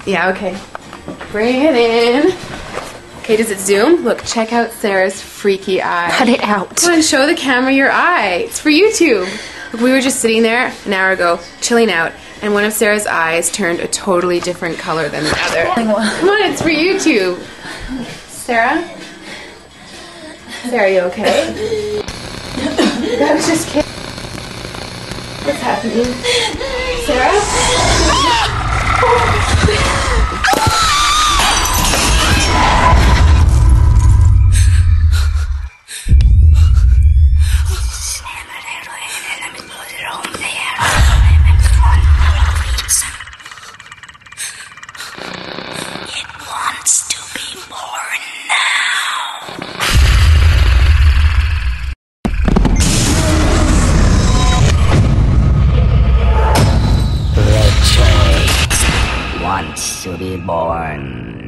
Yeah, okay. Bring it in. Okay, does it zoom? Look, check out Sarah's freaky eye. Cut it out. Come on, show the camera your eye. It's for YouTube. Look, we were just sitting there an hour ago, chilling out, and one of Sarah's eyes turned a totally different color than the other. Come on, it's for YouTube. Sarah? Sarah, you okay? I was just kidding. What's happening? Sarah? It wants to be born now. Leche wants to be born